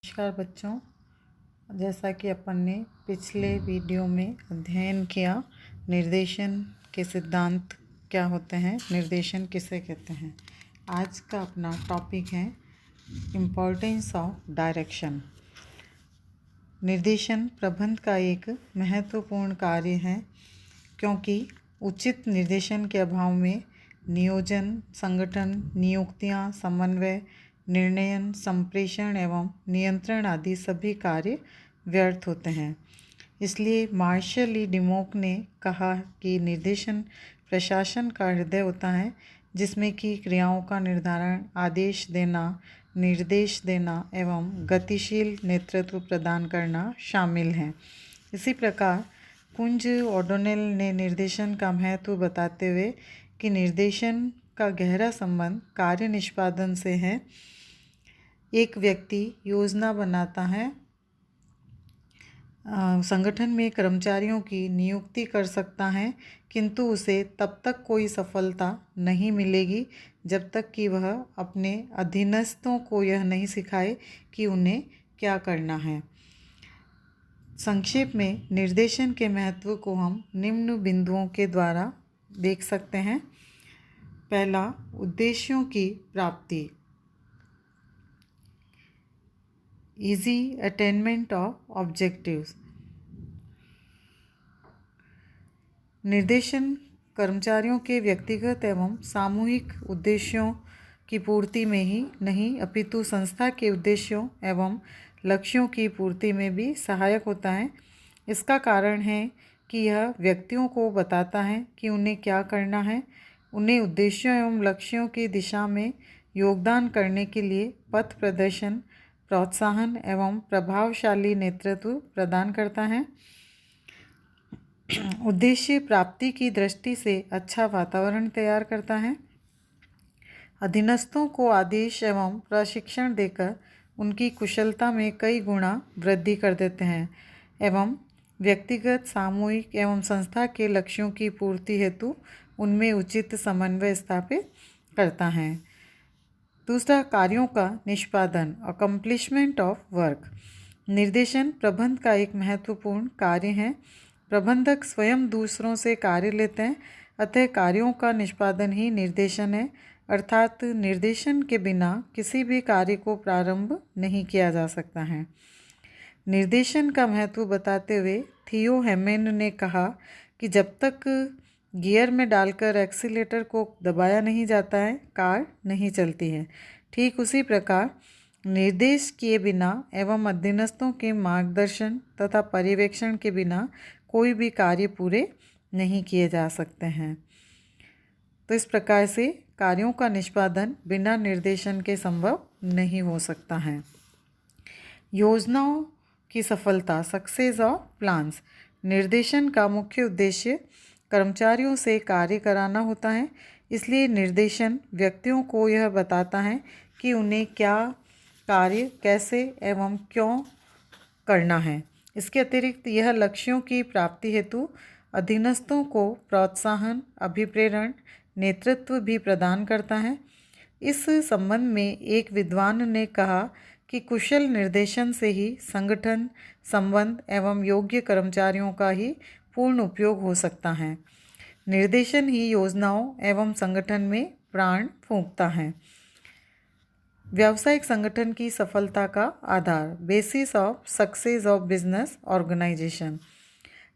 नमस्कार बच्चों, जैसा कि अपन ने पिछले वीडियो में अध्ययन किया निर्देशन के सिद्धांत क्या होते हैं, निर्देशन किसे कहते हैं। आज का अपना टॉपिक है इम्पोर्टेंस ऑफ डायरेक्शन। निर्देशन प्रबंध का एक महत्वपूर्ण कार्य है, क्योंकि उचित निर्देशन के अभाव में नियोजन, संगठन, नियुक्तियां, समन्वय, निर्णयन, संप्रेषण एवं नियंत्रण आदि सभी कार्य व्यर्थ होते हैं। इसलिए मार्शल ई डिमोक ने कहा कि निर्देशन प्रशासन का हृदय होता है, जिसमें कि क्रियाओं का निर्धारण, आदेश देना, निर्देश देना एवं गतिशील नेतृत्व प्रदान करना शामिल है। इसी प्रकार कुंज ओडोनेल ने निर्देशन का महत्व बताते हुए कि निर्देशन का गहरा संबंध कार्य निष्पादन से है। एक व्यक्ति योजना बनाता है, संगठन में कर्मचारियों की नियुक्ति कर सकता है, किंतु उसे तब तक कोई सफलता नहीं मिलेगी जब तक कि वह अपने अधीनस्थों को यह नहीं सिखाए कि उन्हें क्या करना है। संक्षेप में निर्देशन के महत्व को हम निम्न बिंदुओं के द्वारा देख सकते हैं। पहला, उद्देश्यों की प्राप्ति, इजी अटेनमेंट ऑफ ऑब्जेक्टिव्स। निर्देशन कर्मचारियों के व्यक्तिगत एवं सामूहिक उद्देश्यों की पूर्ति में ही नहीं, अपितु संस्था के उद्देश्यों एवं लक्ष्यों की पूर्ति में भी सहायक होता है। इसका कारण है कि यह व्यक्तियों को बताता है कि उन्हें क्या करना है। उन्हें उद्देश्यों एवं लक्ष्यों की दिशा में योगदान करने के लिए पथ प्रदर्शन, प्रोत्साहन एवं प्रभावशाली नेतृत्व प्रदान करता है। उद्देश्य प्राप्ति की दृष्टि से अच्छा वातावरण तैयार करता है। अधीनस्थों को आदेश एवं प्रशिक्षण देकर उनकी कुशलता में कई गुना वृद्धि कर देते हैं एवं व्यक्तिगत, सामूहिक एवं संस्था के लक्ष्यों की पूर्ति हेतु उनमें उचित समन्वय स्थापित करता है। दूसरा, कार्यों का निष्पादन, अकम्प्लिशमेंट ऑफ वर्क। निर्देशन प्रबंध का एक महत्वपूर्ण कार्य है। प्रबंधक स्वयं दूसरों से कार्य लेते हैं, अतः कार्यों का निष्पादन ही निर्देशन है। अर्थात निर्देशन के बिना किसी भी कार्य को प्रारंभ नहीं किया जा सकता है। निर्देशन का महत्व बताते हुए थियो हेमन ने कहा कि जब तक गियर में डालकर एक्सीलेटर को दबाया नहीं जाता है, कार नहीं चलती है। ठीक उसी प्रकार निर्देश किए बिना एवं अधीनस्थों के मार्गदर्शन तथा पर्यवेक्षण के बिना कोई भी कार्य पूरे नहीं किए जा सकते हैं। तो इस प्रकार से कार्यों का निष्पादन बिना निर्देशन के संभव नहीं हो सकता है। योजनाओं की सफलता, सक्सेस ऑफ प्लान्स। निर्देशन का मुख्य उद्देश्य कर्मचारियों से कार्य कराना होता है। इसलिए निर्देशन व्यक्तियों को यह बताता है कि उन्हें क्या कार्य कैसे एवं क्यों करना है। इसके अतिरिक्त यह लक्ष्यों की प्राप्ति हेतु अधीनस्थों को प्रोत्साहन, अभिप्रेरण, नेतृत्व भी प्रदान करता है। इस संबंध में एक विद्वान ने कहा कि कुशल निर्देशन से ही संगठन, संबंध एवं योग्य कर्मचारियों का ही पूर्ण उपयोग हो सकता है। निर्देशन ही योजनाओं एवं संगठन में प्राण फूंकता है। व्यावसायिक संगठन की सफलता का आधार, basis of success of business organisation.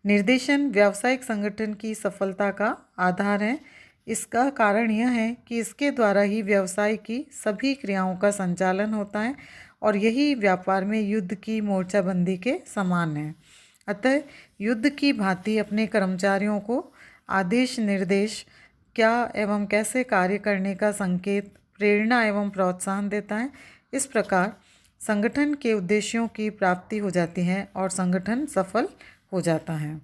निर्देशन व्यावसायिक संगठन की सफलता का आधार है। इसका कारण यह है कि इसके द्वारा ही व्यवसाय की सभी क्रियाओं का संचालन होता है और यही व्यापार में युद्ध की मोर्चाबंदी के समान है। अतः युद्ध की भांति अपने कर्मचारियों को आदेश, निर्देश, क्या एवं कैसे कार्य करने का संकेत, प्रेरणा एवं प्रोत्साहन देता है। इस प्रकार संगठन के उद्देश्यों की प्राप्ति हो जाती है और संगठन सफल हो जाता है।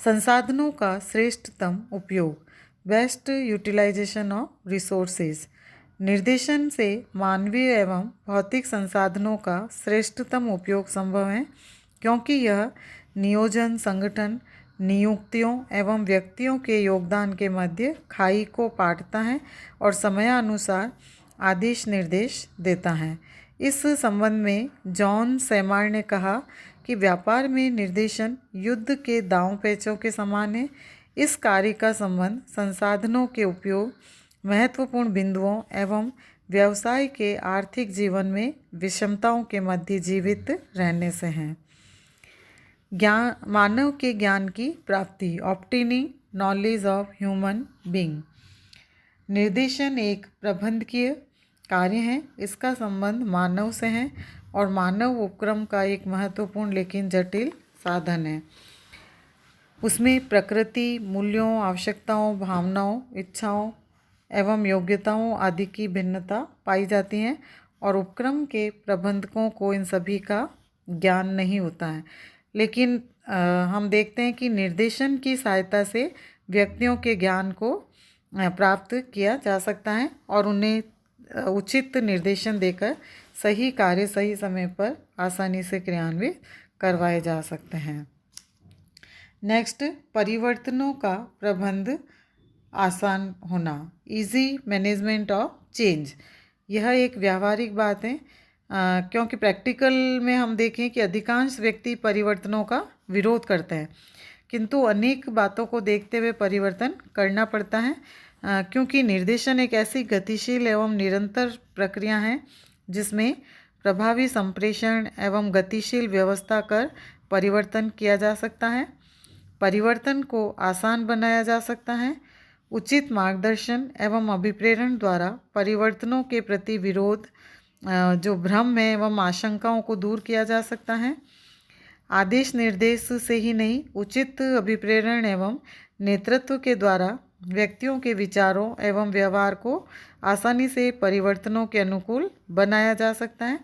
संसाधनों का श्रेष्ठतम उपयोग, बेस्ट यूटिलाइजेशन ऑफ रिसोर्सेज। निर्देशन से मानवीय एवं भौतिक संसाधनों का श्रेष्ठतम उपयोग संभव है, क्योंकि यह नियोजन, संगठन, नियुक्तियों एवं व्यक्तियों के योगदान के मध्य खाई को पाटता है और समयानुसार आदेश निर्देश देता है। इस संबंध में जॉन सेमार ने कहा कि व्यापार में निर्देशन युद्ध के दांव पेचों के समान है। इस कार्य का संबंध संसाधनों के उपयोग, महत्वपूर्ण बिंदुओं एवं व्यवसाय के आर्थिक जीवन में विषमताओं के मध्य जीवित रहने से है। ज्ञान, मानव के ज्ञान की प्राप्ति, obtaining knowledge of human being. निर्देशन एक प्रबंधकीय कार्य है। इसका संबंध मानव से है और मानव उपक्रम का एक महत्वपूर्ण लेकिन जटिल साधन है। उसमें प्रकृति, मूल्यों, आवश्यकताओं, भावनाओं, इच्छाओं एवं योग्यताओं आदि की भिन्नता पाई जाती है और उपक्रम के प्रबंधकों को इन सभी का ज्ञान नहीं होता है। लेकिन हम देखते हैं कि निर्देशन की सहायता से व्यक्तियों के ज्ञान को प्राप्त किया जा सकता है और उन्हें उचित निर्देशन देकर सही कार्य सही समय पर आसानी से क्रियान्वित करवाए जा सकते हैं। नेक्स्ट, परिवर्तनों का प्रबंध आसान होना, इजी मैनेजमेंट ऑफ चेंज। यह एक व्यावहारिक बात है क्योंकि प्रैक्टिकल में हम देखें कि अधिकांश व्यक्ति परिवर्तनों का विरोध करते हैं, किंतु अनेक बातों को देखते हुए परिवर्तन करना पड़ता है क्योंकि निर्देशन एक ऐसी गतिशील एवं निरंतर प्रक्रिया है जिसमें प्रभावी संप्रेषण एवं गतिशील व्यवस्था कर परिवर्तन किया जा सकता है। परिवर्तन को आसान बनाया जा सकता है। उचित मार्गदर्शन एवं अभिप्रेरण द्वारा परिवर्तनों के प्रति विरोध, जो भ्रम है एवं आशंकाओं को दूर किया जा सकता है। आदेश निर्देश से ही नहीं, उचित अभिप्रेरण एवं नेतृत्व के द्वारा व्यक्तियों के विचारों एवं व्यवहार को आसानी से परिवर्तनों के अनुकूल बनाया जा सकता है।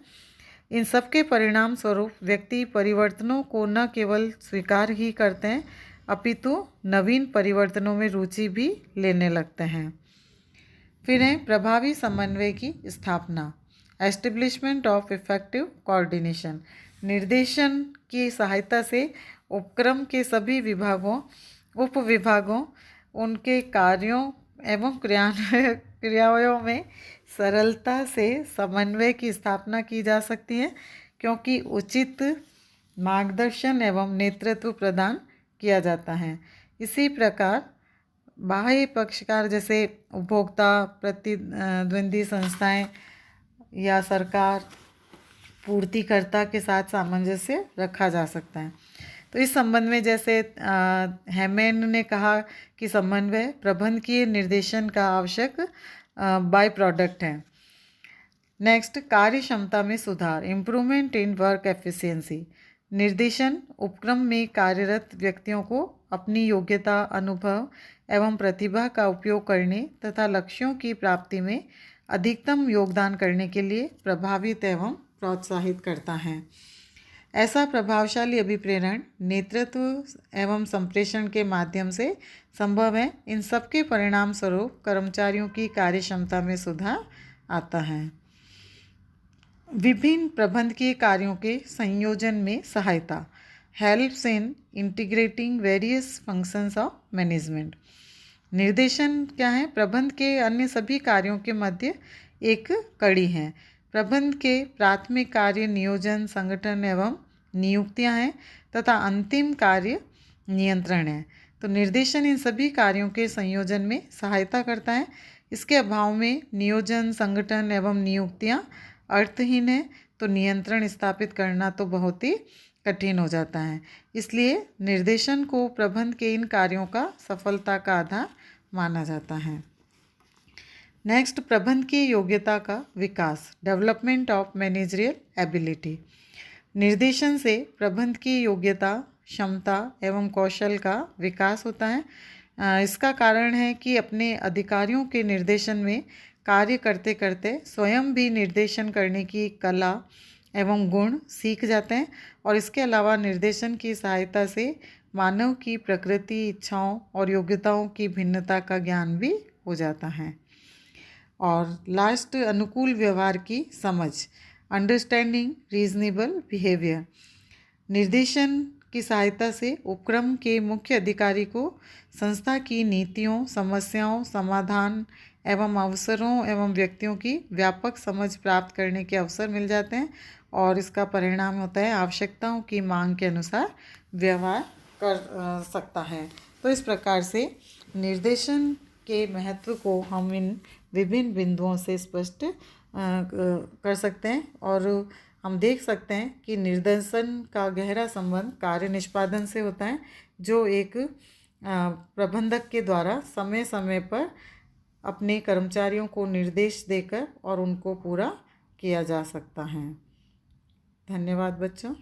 इन सब के परिणाम स्वरूप व्यक्ति परिवर्तनों को न केवल स्वीकार ही करते हैं अपितु नवीन परिवर्तनों में रुचि भी लेने लगते हैं। फिर है प्रभावी समन्वय की स्थापना, एस्टेब्लिशमेंट ऑफ इफेक्टिव कोऑर्डिनेशन। निर्देशन की सहायता से उपक्रम के सभी विभागों, उप विभागों, उनके कार्यों एवं क्रियाओं में सरलता से समन्वय की स्थापना की जा सकती है क्योंकि उचित मार्गदर्शन एवं नेतृत्व प्रदान किया जाता है। इसी प्रकार बाह्य पक्षकार जैसे उपभोक्ता, प्रतिद्वंदी संस्थाएं या सरकार, पूर्तिकर्ता के साथ सामंजस्य रखा जा सकता है। तो इस संबंध में जैसे हेमेन ने कहा कि समन्वय प्रबंधकीय निर्देशन का आवश्यक बाय प्रोडक्ट है। नेक्स्ट, कार्य क्षमता में सुधार, इम्प्रूवमेंट इन वर्क एफिशिएंसी। निर्देशन उपक्रम में कार्यरत व्यक्तियों को अपनी योग्यता, अनुभव एवं प्रतिभा का उपयोग करने तथा लक्ष्यों की प्राप्ति में अधिकतम योगदान करने के लिए प्रभावित एवं प्रोत्साहित करता है। ऐसा प्रभावशाली अभिप्रेरण नेतृत्व एवं संप्रेषण के माध्यम से संभव है। इन सब के परिणाम स्वरूप कर्मचारियों की कार्यक्षमता में सुधार आता है। विभिन्न प्रबंधकीय कार्यों के संयोजन में सहायता, helps in integrating various functions of management. निर्देशन क्या है? प्रबंध के अन्य सभी कार्यों के मध्य एक कड़ी है। प्रबंध के प्राथमिक कार्य नियोजन, संगठन एवं नियुक्तियां हैं तथा अंतिम कार्य नियंत्रण है। तो निर्देशन इन सभी कार्यों के संयोजन में सहायता करता है। इसके अभाव में नियोजन, संगठन एवं नियुक्तियां अर्थहीन है तो नियंत्रण स्थापित करना तो बहुत ही कठिन हो जाता है। इसलिए निर्देशन को प्रबंध के इन कार्यों का सफलता का आधार माना जाता है। नेक्स्ट, प्रबंध की योग्यता का विकास, डेवलपमेंट ऑफ मैनेजरियल एबिलिटी। निर्देशन से प्रबंध की योग्यता, क्षमता एवं कौशल का विकास होता है। इसका कारण है कि अपने अधिकारियों के निर्देशन में कार्य करते करते स्वयं भी निर्देशन करने की कला एवं गुण सीख जाते हैं और इसके अलावा निर्देशन की सहायता से मानव की प्रकृति, इच्छाओं और योग्यताओं की भिन्नता का ज्ञान भी हो जाता है। और लास्ट, अनुकूल व्यवहार की समझ, अंडरस्टैंडिंग रीजनेबल बिहेवियर। निर्देशन की सहायता से उपक्रम के मुख्य अधिकारी को संस्था की नीतियों, समस्याओं, समाधान एवं अवसरों एवं व्यक्तियों की व्यापक समझ प्राप्त करने के अवसर मिल जाते हैं और इसका परिणाम होता है आवश्यकताओं की मांग के अनुसार व्यवहार कर सकता है। तो इस प्रकार से निर्देशन के महत्व को हम इन विभिन्न बिंदुओं से स्पष्ट कर सकते हैं और हम देख सकते हैं कि निर्देशन का गहरा संबंध कार्य निष्पादन से होता है, जो एक प्रबंधक के द्वारा समय समय पर अपने कर्मचारियों को निर्देश देकर और उनको पूरा किया जा सकता है। धन्यवाद बच्चों।